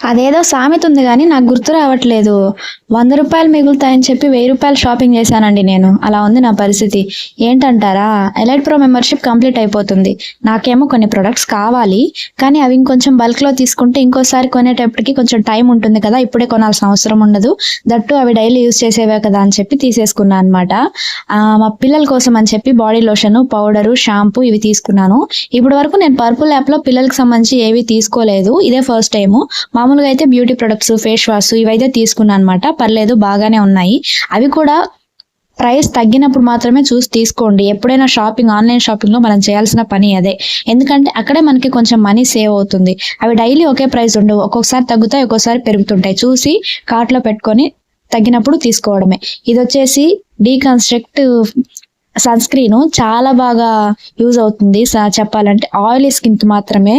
అదేదో సామెత ఉంది గానీ నాకు గుర్తు రావట్లేదు. రూ. 100 మిగులుతాయని చెప్పి రూ. 1000 షాపింగ్ చేశానండి నేను. అలా ఉంది నా పరిస్థితి. ఏంటంటారా? ఎలైట్ ప్రో మెంబర్‌షిప్ కంప్లీట్ అయిపోతుంది. నాకేమో కొన్ని ప్రొడక్ట్స్ కావాలి. కానీ అవి ఇంకొంచెం బల్క్‌లో తీసుకుంటే ఇంకోసారి కొనేటప్పటికి కొంచెం టైం ఉంటుంది కదా! ఇప్పుడే కొనాల్సిన అవసరం ఉండదు. దట్టు అవి డైలీ యూజ్ చేసేవే కదా అని చెప్పి తీసేసుకున్నా అనమాట. మా పిల్లల కోసం అని చెప్పి బాడీ లోషను, పౌడరు, షాంపూ ఇవి తీసుకున్నాను. ఇప్పటి వరకు నేను పర్పుల్ యాప్‌లో పిల్లలకి సంబంధించి ఏవి తీసుకోలేదు. ఇదే ఫస్ట్ టైము. మామూలుగా అయితే బ్యూటీ ప్రొడక్ట్స్, ఫేస్ వాష్ ఇవైతే తీసుకున్నా అనమాట. పర్లేదు బాగానే ఉన్నాయి. అవి కూడా ప్రైస్ తగ్గినప్పుడు మాత్రమే చూసి తీసుకోండి. ఎప్పుడైనా ఆన్లైన్ షాపింగ్‌లో మనం చేయాల్సిన పని అదే. ఎందుకంటే అక్కడే మనకి కొంచెం మనీ సేవ్ అవుతుంది. అవి డైలీ ఒకే ప్రైస్ ఉండవు. ఒక్కొక్కసారి తగ్గుతాయి, ఒక్కోసారి పెరుగుతుంటాయి. చూసి కార్ట్‌లో పెట్టుకొని తగ్గినప్పుడు తీసుకోవడమే. ఇదొచ్చేసి డీకన్‌స్ట్రక్ట్ సన్ స్క్రీన్ చాలా బాగా యూజ్ అవుతుంది. చెప్పాలంటే ఆయిలీ స్కిన్‌కి మాత్రమే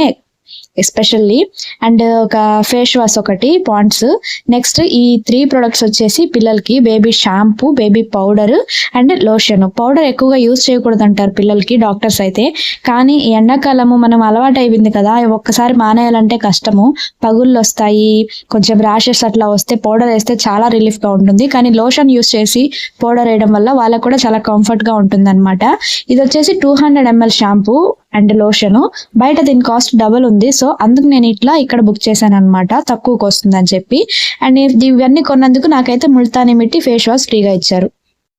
ఎస్పెషల్లీ. అండ్ ఒక ఫేస్ వాష్ ఒకటి పాండ్స్. నెక్స్ట్ ఈ 3 ప్రొడక్ట్స్ వచ్చేసి పిల్లలకి baby shampoo, baby powder and lotion. Powder ఎక్కువగా యూజ్ చేయకూడదు అంటారు పిల్లలకి డాక్టర్స్ అయితే. కానీ ఈ ఎండాకాలము మనం అలవాటు అయిపోయింది కదా, ఒక్కసారి మానేయాలంటే కష్టము. పగుళ్ళు వస్తాయి, కొంచెం ర్యాషెస్ అట్లా వస్తే పౌడర్ వేస్తే చాలా రిలీఫ్గా ఉంటుంది. కానీ లోషన్ యూజ్ చేసి పౌడర్ వేయడం వల్ల వాళ్ళకు కూడా చాలా కంఫర్ట్గా ఉంటుంది అనమాట. ఇది వచ్చేసి 200 ml షాంపూ అండ్ లోషను. బయట దీని కాస్ట్ డబుల్ ఉంది. సో అందుకు నేను ఇట్లా ఇక్కడ బుక్ చేశాను అనమాట, తక్కువకి వస్తుందని చెప్పి. అండ్ ఇవన్నీ కొన్నందుకు నాకైతే ముల్తానీ మిట్టి ఫేస్ వాష్ ఫ్రీగా ఇచ్చారు.